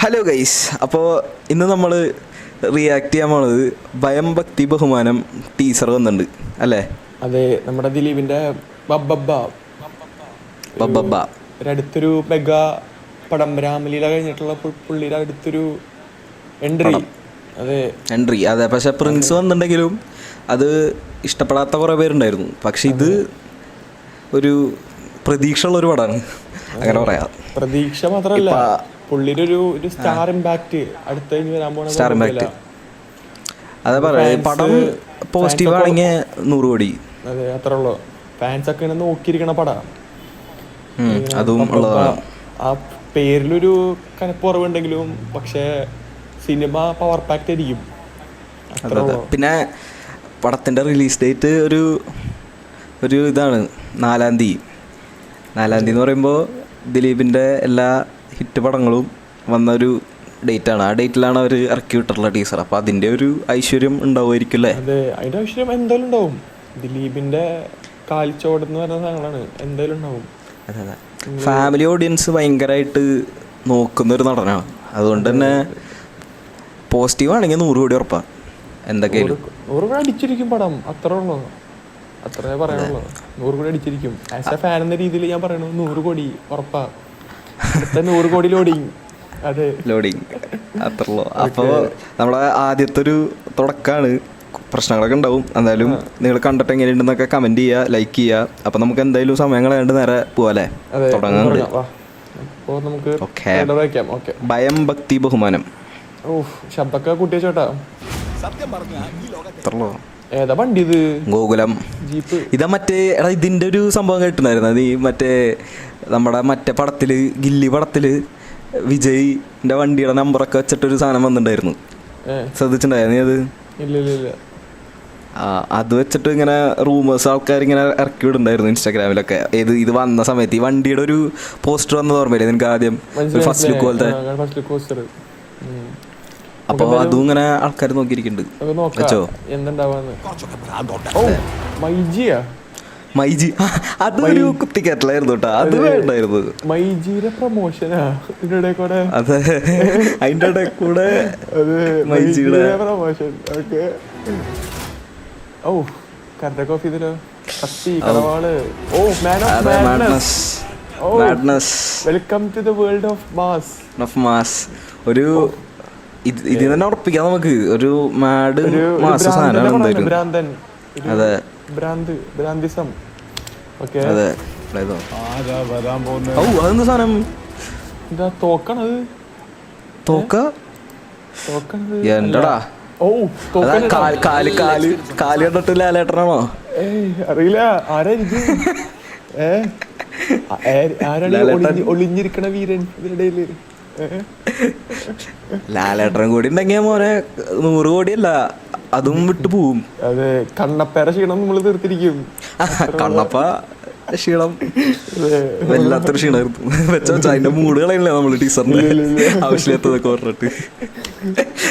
Hello guys, അപ്പോൾ ഇന്ന് നമ്മൾ റിയാക്ട് ചെയ്യാൻ പോണത് ഭയം ഭക്തി ബഹുമാനം ടീസർ വന്നിട്ടുണ്ട് അല്ലേ? അതെ, നമ്മുടെ ദിലീപിന്റെ ബബ്ബബ്ബ ബബ്ബബ്ബ അടുത്തൊരു മെഗാ പടം രാമലീല കഴിഞ്ഞിട്ടുള്ള പുള്ളിയുടെ അടുത്തൊരു എൻട്രി. അതെ. പക്ഷെ പ്രിൻസ് വന്നിട്ടുണ്ടെങ്കിലും അത് ഇഷ്ടപ്പെടാത്ത കുറേ പേരുണ്ടായിരുന്നു. പക്ഷെ ഇത് ഒരു പ്രതീക്ഷ ഉള്ളൊരു പടമാണ്, അങ്ങനെ പറയാം. പ്രതീക്ഷ മാത്രമല്ല, പുള്ളിയുടെ ഒരു സ്റ്റാർ ഇമ്പാക്ട് അടുത്ത വരാൻ പോണ സ്റ്റാർ ഇമ്പാക്ട്. അതെ പറയാം, പടം പോസിറ്റീവ് ആണെങ്കിൽ 100 കോടി. അതെ, അത്ര ഉള്ളു. ഫാൻസ് ഒക്കെ ഇങ്ങനെ നോക്കിയിരിക്കണ പടം. അതും ആ പേരിലൊരു കനപ്പുറവുണ്ടെങ്കിലും പക്ഷേ സിനിമ പവർ പാക്ട് ആയിരിക്കും. പിന്നെ പടത്തിൻ്റെ റിലീസ് ഡേറ്റ് ഒരു ഇതാണ് 4-ാം തീയതി. 4-ാം തീയതി എന്ന് പറയുമ്പോൾ ദിലീപിൻ്റെ എല്ലാ ഹിറ്റ് പടങ്ങളും വന്നൊരു ഡേറ്റാണ്. ആ ഡേറ്റിലാണ് അവർ ഇറക്കി വിട്ടിട്ടുള്ള ടീസർ. അപ്പോൾ അതിൻ്റെ ഒരു ഐശ്വര്യം ഉണ്ടാവുമായിരിക്കും അല്ലേ? അതെ, അതിൻ്റെ ഐശ്വര്യം എന്തായാലും ഉണ്ടാവും. ദിലീപിൻ്റെ കാൽച്ചോടെന്ന് പറയുന്ന സാധനങ്ങളാണ്, എന്തായാലും ഉണ്ടാവും. അതെ, ഫാമിലി ഓഡിയൻസ് ഭയങ്കരമായിട്ട് നോക്കുന്നൊരു നടനാണ്. അതുകൊണ്ട് തന്നെ പോസിറ്റീവ് ആണെങ്കിൽ 100 കോടി ഉറപ്പാണ്. എന്തൊക്കെയാലും 100 കോടി അടിച്ചിരിക്കും പടം. അത്രേ ഉള്ളൂ, അത്രേ പറയാനുള്ളൂ. 100 കോടി അടിച്ചിരിക്കും. ആസ് എ ഫാൻ എന്ന രീതിയിൽ ഞാൻ പറയണു, 100 കോടി ഉറപ്പാ. 100 കോടി ലോഡിങ്. അതെ, ലോഡിങ് അത്ര ഉള്ളൂ. അപ്പോൾ നമ്മളെ ആദ്യത്തെ ഒരു തുടക്കമാണ്. പ്രശ്നങ്ങളൊക്കെ ഉണ്ടാവും. എന്തായാലും നിങ്ങൾ കണ്ടിട്ട് എങ്ങനെയുണ്ടെന്നൊക്കെ കമൻറ്റ് ചെയ്യുക, ലൈക്ക് ചെയ്യുക. അപ്പം നമുക്ക് എന്തായാലും സമയം കളയാണ്ട് നേരെ പോവാല്ലേ, തുടങ്ങാനുണ്ട്. ഭയം ഭക്തി ബഹുമാനം. ശബ്ദമൊക്കെ കൂട്ടിയ ചേട്ടാ. ഏതാ വണ്ടി ഇത്? ഗോകുലം ജീപ്പ്. ഇതാ മറ്റേ ഇതിൻ്റെ ഒരു സംഭവം കേട്ടിട്ടുണ്ടായിരുന്നു. അത് ഈ നമ്മുടെ മറ്റേ പടത്തില്, ഗില്ലി പടത്തില് വിജയിൻ്റെ വണ്ടിയുടെ നമ്പറൊക്കെ വെച്ചിട്ടൊരു സാധനം വന്നിട്ടുണ്ടായിരുന്നു. ശ്രദ്ധിച്ചിട്ടുണ്ടായിരുന്നു നീ അത്? ഇല്ല. അത് വെച്ചിട്ട് ഇങ്ങനെ റൂമേഴ്സ് ആൾക്കാർ ഇങ്ങനെ ഇറക്കി വിടുന്നുണ്ടായിരുന്നു ഇൻസ്റ്റാഗ്രാമിലൊക്കെ. ഇത് വന്ന സമയത്ത് ഈ വണ്ടിയുടെ ഒരു പോസ്റ്റർ വന്നത് ഓർമ്മയില്ലേ നിനക്ക്? ആദ്യം ഫസ്റ്റ് ലുക്ക് പോലത്തെ. അപ്പോൾ അതും ഇങ്ങനെ ആൾക്കാർ നോക്കിയിരിക്കുന്നുണ്ട്. വെച്ചോ മൈജി അതൊരു കുത്തിക്കയറ്റലായിരുന്നു കേട്ടോ. അത് വേണ്ടായിരുന്നു. മൈജിയുടെ പ്രൊമോഷനാ ഇതിന്റെ കൂടെ. അതെ, അതിന്റെ ഇടയിൽ കൂടെ മൈജിയുടെ promotion. Okay. Oh, correct coffee ഇതിലോ കത്തി കടവാള്. Oh, man of madness. Welcome to the world of mass. ഒരു ഇത് തന്നെ ഉറപ്പിക്കാം നമുക്ക്. ഒരു മാഡ് മാസ് സാധനമാണ് എന്തായാലും. ഭ്രാന്തൻ. അതെ, ഭ്രാന്തിസം. ഓക്കെ. അതെ. അതെന്താ സാധനം? എന്താ തോക്കണത്? എന്തടാ? ഓ, കാല് കണ്ടിട്ട് ലാലേട്ടനാണോ? അറിയില്ല. ആരായിരിക്കും? ആരാണ് ഒളിഞ്ഞിരിക്കണ വീരൻ ഇതിനിടയില്? ലാലേട്ടനും കൂടി ഉണ്ടെങ്കിൽ മോനെ 100 കോടിയല്ല, അതും വിട്ടു പോവും. അതെ, കണ്ണപ്പേരെ ക്ഷീണം നമ്മള് തീർത്തിരിക്കും. കണ്ണപ്പ ക്ഷീണം വല്ലാത്തൊരു ക്ഷീണമായിരുന്നു. വെച്ചോ അതിന്റെ മൂഡ് കളയില്ലേ നമ്മള് ടീച്ചറിന്റെ ആവശ്യമില്ലാത്തതൊക്കെ പറഞ്ഞിട്ട്.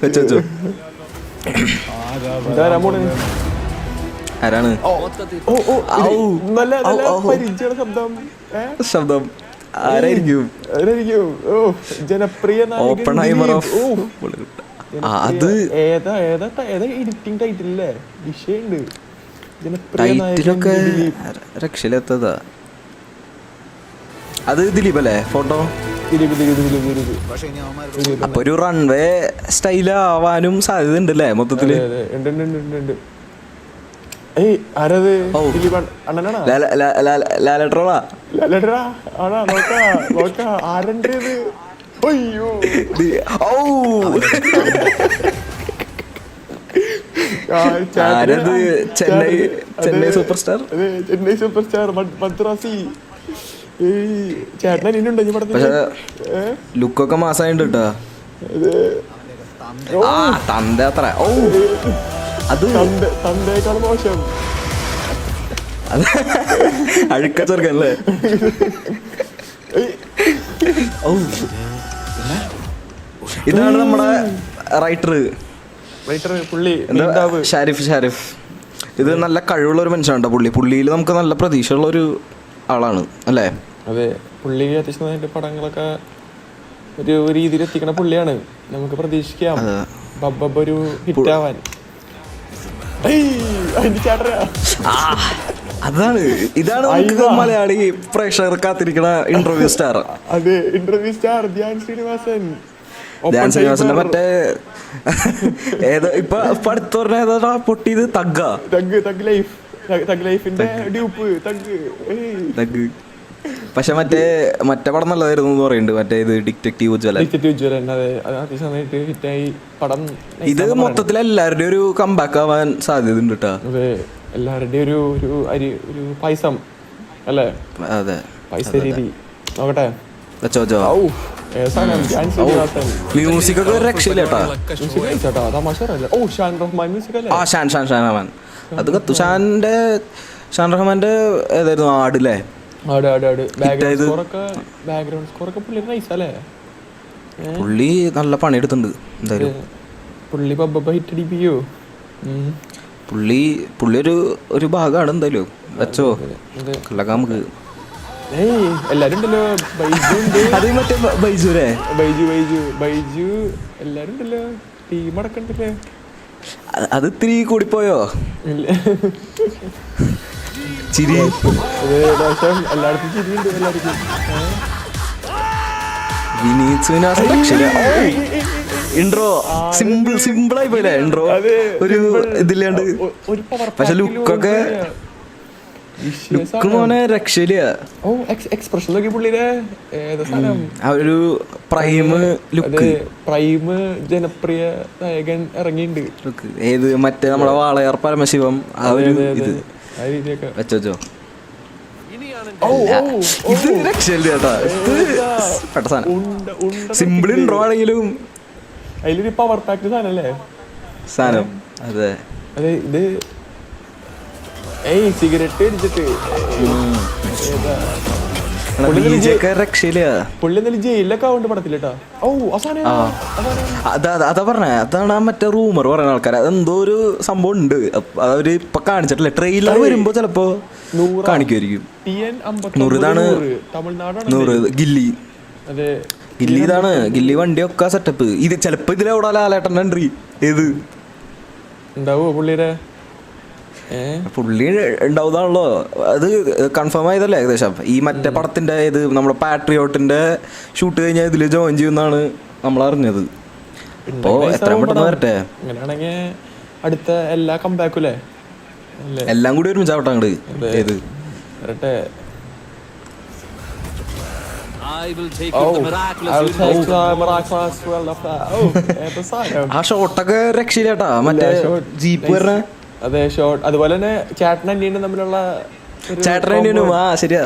വെച്ചോ ആരാണ്? ശബ്ദം ആരായിരിക്കും? ജനപ്രിയ അത് എഡിറ്റിംഗ് ടൈറ്റിലല്ലേ? വിഷയമുണ്ട്. ടൈറ്റിലൊക്കെ രക്ഷയിലെത്തതാ. അത് ദിലീപ് അല്ലേ ഫോട്ടോ? അപ്പൊ ഒരു റൺവേ സ്റ്റൈൽ ആവാനും സാധ്യത ഉണ്ടല്ലേ മൊത്തത്തില്? ലാലേട്ടറാ? ചെന്നൈ സൂപ്പർ സ്റ്റാർ മദ്രാസി ചേട്ടനുണ്ട്. പക്ഷെ ലുക്കൊക്കെ മാസായിട്ട് കേട്ടോ. തന്ത അത്ര. ഓ, അത് തന്തേക്കാൾ മോശം. അഴുക്ക ചെറുക്കല്ലേ? ഓ, ഇതാണ് നമ്മുടെ റൈറ്റർ പുള്ളി ഷാരിഫ്. ഇത് നല്ല കഴിവുള്ള ഒരു മനുഷ്യനാണ് പുള്ളിയിൽ നമുക്ക് നല്ല പ്രതീക്ഷയുള്ള ഒരു ആളാണ് അല്ലേ? അതെ, പുള്ളി അത്യാവശ്യം പടങ്ങളൊക്കെ ഒരു രീതിയിൽ എത്തിക്കണ പുള്ളിയാണ്. നമുക്ക് പ്രതീക്ഷിക്കാം ബബ്ബ ഒരു ഹിറ്റ് ആവാൻ. അതാണ് ഇതാണ് മലയാളി പ്രേക്ഷകർ കാത്തിരിക്കണ ഇന്റർവ്യൂ സ്റ്റാർ. അതെ, ഇന്റർവ്യൂ സ്റ്റാർ ധ്യാൻ ശ്രീനിവാസൻ. ധ്യാൻ ശ്രീനിവാസന്റെ മറ്റേ ഏതാ ഇപ്പൊ അടുത്ത് പറഞ്ഞ ഏതാ പൊട്ടിയത്? തഗ് ലൈഫിന്റെ ഡ്യൂപ്പ് തഗ്. പക്ഷെ മറ്റേ പടം നല്ലതായിരുന്നു എന്ന് പറയുന്നുണ്ട്. മറ്റേ ഇത് ഡിറ്റക്റ്റീവ് ഉജ്വലൻ. ഇത് മൊത്തത്തിൽ എല്ലാവരുടെയും ഒരു കംബാക്ക് ആവാൻ സാധ്യത ഉണ്ട് കേട്ടോ. എല്ലാവരുടെയും ഒരു പൈസം അല്ലേ? അതെ, പൈസ രീതി നോക്കട്ടെ. മ്യൂസിക് ഒക്കെ രക്ഷയില്ല കേട്ടോ. ഷാൻ അത് കത്തു. ഷാൻ റഹ്മാന്റെ ഏതായിരുന്നു? ആടില്ലേ? പുള്ളി നല്ല പണിയെടുത്തുണ്ട് എന്തായാലും. പുള്ളി ഒരു ഭാഗമാണ് എന്തായാലും. വെച്ചോ കള്ളക്ക നമുക്ക്. എല്ലാരും ഉണ്ടല്ലോ. അത് മറ്റേ ബൈജു എല്ലാരും ഉണ്ടല്ലോ. ടീം അടക്കണ്ടല്ലേ? അത് ഇത്തിരി കൂടിപ്പോയോ? ചിരി എല്ലായിടത്തും ചിരിയുണ്ട് എല്ലാവർക്കും. വിനീത് ശ്രീനിവാസൻ ഇൻട്രോ സിമ്പിൾ ആയി പോയില്ലേ? ഇൻട്രോ ഒരു ഇതില്ലാണ്ട്. പക്ഷെ ലുക്കൊക്കെ മോനെ രക്ഷയില്ല. എക്സ്പ്രഷൻ നോക്കി പുള്ളിയുടെ ഒരു പ്രൈം ലുക്ക്. പ്രൈം ജനപ്രിയ നായകൻ ഇറങ്ങിയിട്ടുണ്ട്. ഏത് മറ്റേ നമ്മുടെ വാളയാർ പരമശിവം ആ ഒരു ഇത് വെച്ചോ. ഇത് രക്ഷയില്ല കേട്ടോ. പെട്ട സാധനം. സിമ്പിൾ ഇൻട്രോ ആണെങ്കിലും അതിലൊരു പവർ പാക്ട് സാധനം. അതെ ഇത് സിഗരറ്റ് അടിച്ചിട്ട് പുള്ളി എന്തായാലും ജയിലിലൊക്കെ ആവുന്നുണ്ട് പടത്തില്ലേട്ടാ. അതാ പറഞ്ഞ അതാണ് ആ മറ്റേ റൂമർ പറയുന്ന ആൾക്കാർ. അതെന്തോ ഒരു സംഭവം ഉണ്ട്. അവര് ഇപ്പൊ കാണിച്ചിട്ടില്ല. ട്രെയിലർ വരുമ്പോ ചിലപ്പോ കാണിക്കുമായിരിക്കും. 100 ഇതാണ്. 100 ഗില്ലി. ഇതാണ് ഗില്ലി. വണ്ടിയൊക്കെ സെറ്റപ്പ്. ഇത് ചിലപ്പോ ഇതിലെവിടെ ലാലേട്ടൻ എൻട്രി ഏത് ഉണ്ടാവോ പുള്ളിയുടെ? പുള്ളി ഉണ്ടാവുന്നതാണല്ലോ. അത് കൺഫേം ആയതല്ലേ ഏകദേശം. ഈ മറ്റേ പടത്തിന്റെ ഇത് നമ്മുടെ പാട്രിയോട്ടിന്റെ ഷൂട്ട് കഴിഞ്ഞാൽ ഇതില് ജോയിൻ ചെയ്യുന്നാണ് നമ്മൾ അറിഞ്ഞത്. അപ്പോ എത്രയും പെട്ടെന്ന് വരട്ടെ. അങ്ങനെയാണെങ്കിൽ അടുത്ത എല്ലാ കംബാക്കും എല്ലാം കൂടി ഒരുമിച്ചാവട്ടെ അങ്ങോട്ട്. ഏത് വരട്ടെ. ആ ഷോട്ടൊക്കെ രക്ഷയില്ലാട്ടാ. മറ്റേ ജീപ്പ് വരണ. അതെ, ഷോട്ട്. അതുപോലെ തന്നെ ചേട്ടൻ അന്യനും തമ്മിലുള്ള ശരിയാ.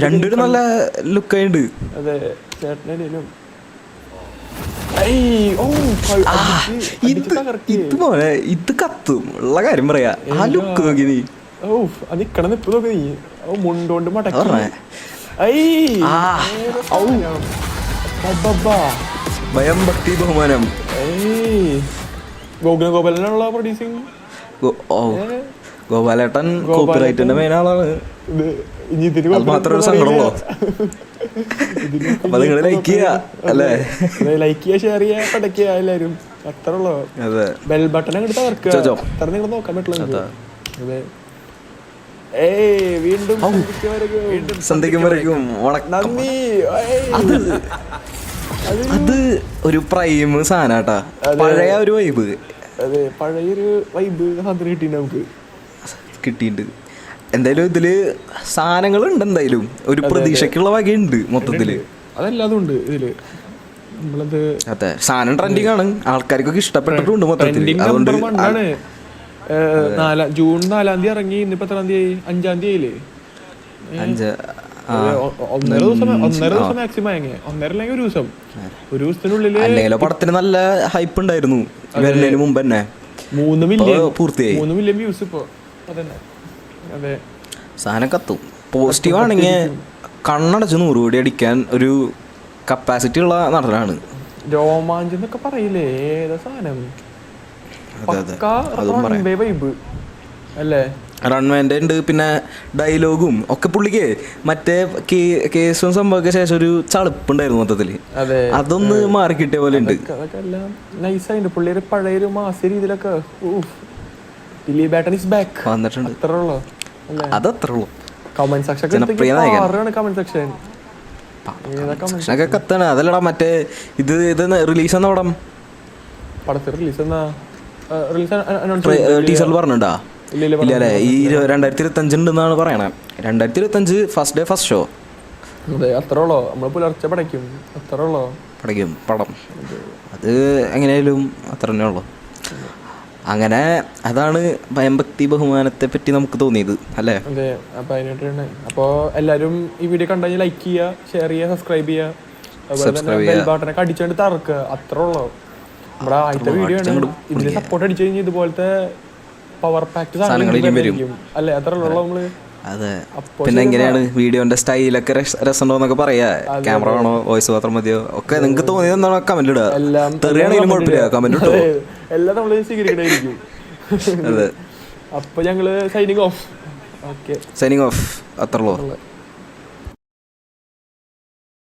രണ്ടുപേരും നല്ല ലുക്കായിട്ടുണ്ട്. അതെ, ചേട്ടൻ അന്യനും. ഇത് കത്തും ഉള്ള കാര്യം പറയാ. ആ ലുക്ക് നോക്കി നീ. അത് ഇക്കണ നിപ്പ് നോക്കി നീ. മുണ്ടോണ്ട് മടക്കി. ഭയം ഭക്തി ബഹുമാനം. ഗോപാലനുള്ള പ്രൊഡ്യൂസിങ്. ഗോപാലേട്ടൻ കോപ്പിറൈറ്റിന്റെ മെയിൻ ആളാണ്. അത് മാത്രമേ സങ്കടമുള്ളൂ. അപ്പൊ നിങ്ങൾ ലൈക്ക് ചെയ്യാ അല്ലേ? ലൈക്ക് ചെയ്യാ, ഷെയർ ചെയ്യാ, പടക്കുക എല്ലാരും. അത്ര ഉള്ളൂ. ബെൽ ബട്ടൺ അങ്ങോട്ട് തകർക്കുക. അത്ര നിങ്ങൾ നോക്കാൻ പറ്റില്ല. അതെ. വീണ്ടും സന്ധ്യക്കും വരയ്ക്കും നന്ദി. അത് ഒരു പ്രൈം സാധനാട്ടാ. പഴയ ഒരു വൈബ്. അതെ, പഴയൊരു വൈബ് നമുക്ക് കിട്ടിയിട്ടുണ്ട്. എന്തായാലും ഇതില് സാധനങ്ങളുണ്ട്. എന്തായാലും ഒരു പ്രതീക്ഷക്കുള്ള വകയുണ്ട് മൊത്തത്തില്. അതെല്ലാതും ഉണ്ട് ഇതില്. അതെ, സാധനം ട്രെൻഡിങ് ആണ്. ആൾക്കാർക്കൊക്കെ ഇഷ്ടപ്പെട്ടിട്ടുണ്ട് മൊത്തത്തിൽ. അതുകൊണ്ട് ജൂൺ 4 ഇറങ്ങി. ഇന്നിപ്പോ എത്രാം തീയതി? 5 തീയതി. 5 ഒന്നര ദിവസം മാക്സിമം. 1.5 അല്ലെങ്കിൽ ഒരു ദിവസത്തിനുള്ളില്. അല്ലെങ്കിലോ പടത്തിന് നല്ല ഹൈപ്പ് ഉണ്ടായിരുന്നു വരുന്നതിന് മുമ്പ് തന്നെ. 3 മില്യൺ പൂർത്തിയായി. 3 മില്യൺ വ്യൂസ് ഇപ്പൊ. അതന്നെ. അതെ, സാധനം കത്തും. പോസിറ്റീവ് ആണെങ്കിൽ കണ്ണടച്ച് 100 കോടി അടിക്കാൻ ഒരു കപ്പാസിറ്റി ഉള്ള നടനാണ്. രോമാഞ്ചം എന്നൊക്കെ പറയില്ലേ? ഏതാ സാധനം? വൈബ് അല്ലേ? റൺവേൻ്റെ ഉണ്ട്. പിന്നെ ഡയലോഗും ഒക്കെ പുള്ളിക്ക് മറ്റേ കേസും സംഭവമൊക്കെ ശേഷം ഒരു ചളുപ്പുണ്ടായിരുന്നു മൊത്തത്തിൽ. അതൊന്ന് മാറി കിട്ടിയ പോലെ ഉണ്ട്. അതൊക്കെ എല്ലാം നൈസായിട്ട് പുള്ളിയുടെ പഴയൊരു മാസ രീതിയിലൊക്കെ ദിലീപ് ഏട്ടൻ ഈസ് ബാക്ക് വന്നിട്ടുണ്ട്. അത്രേ ഉള്ളൂ. അതത്രേ ഉള്ളൂ. കമന്റ് സെക്ഷൻ കമന്റ് സെക്ഷൻ ഒക്കെ കത്താണ്. അതല്ലടാ മറ്റേ ഇത് റിലീസ് എന്ന പടം പടത്തിൽ റിലീസ് ടീച്ചറിൽ പറഞ്ഞിട്ടുണ്ടാ? ഇല്ല അല്ലേ? ഈ 2025 ഉണ്ടെന്നാണ് പറയണേ. 2025 ഫസ്റ്റ് ഡേ ഫസ്റ്റ് ഷോ. അതെ അത്രേ ഉള്ളൂ. നമ്മൾ പുലർച്ചെ പടയ്ക്കും അത്രേ ഉള്ളൂ. പടയ്ക്കും പടം. അത് എങ്ങനെയായാലും അത്ര തന്നെ ഉള്ളു. അങ്ങനെ അതാണ് ഭയഭക്തി ബഹുമാനത്തെ പറ്റി നമുക്ക് തോന്നിയത് അല്ലേ? അതെ. അപ്പൊ അതിനായിട്ടാണ്. അപ്പോൾ എല്ലാവരും ഈ വീഡിയോ കണ്ടു കഴിഞ്ഞാൽ ലൈക്ക് ചെയ്യുക, ഷെയർ ചെയ്യുക, സബ്സ്ക്രൈബ് ചെയ്യുക, അതുപോലെ തന്നെ ബെൽ ബട്ടനൊക്കെ അടിച്ചുകൊണ്ട് തറക്കുക. അത്രേ ഉള്ളൂ. നമ്മുടെ ആദ്യത്തെ വീഡിയോ ആണ്. ഇതിന് സപ്പോർട്ട് അടിച്ചു കഴിഞ്ഞാൽ ഇതുപോലത്തെ പവർ പാക്ക് സാധനങ്ങൾ അല്ലേ? അത്ര ഉള്ളൂ നമ്മള്. അതെ. പിന്നെ എങ്ങനെയാണ് വീഡിയോന്റെ സ്റ്റൈലൊക്കെ രസമുണ്ടോന്നൊക്കെ പറയാ? ക്യാമറ ആണോ വോയിസ് മാത്രം മതിയോ ഒക്കെ നിങ്ങൾക്ക് തോന്നിയത് എന്താണോ കമന്റ് ഇടുക. തെറിയാണെങ്കിലും കുഴപ്പമില്ല, കമന്റ് ഇട്ടോ. എല്ലാം നമ്മള് സ്വീകരിക്കണായിരിക്കും. അതെ. അപ്പൊ ഞങ്ങള് സൈനിങ് ഓഫ്. അത്രേ ഉള്ളൂ.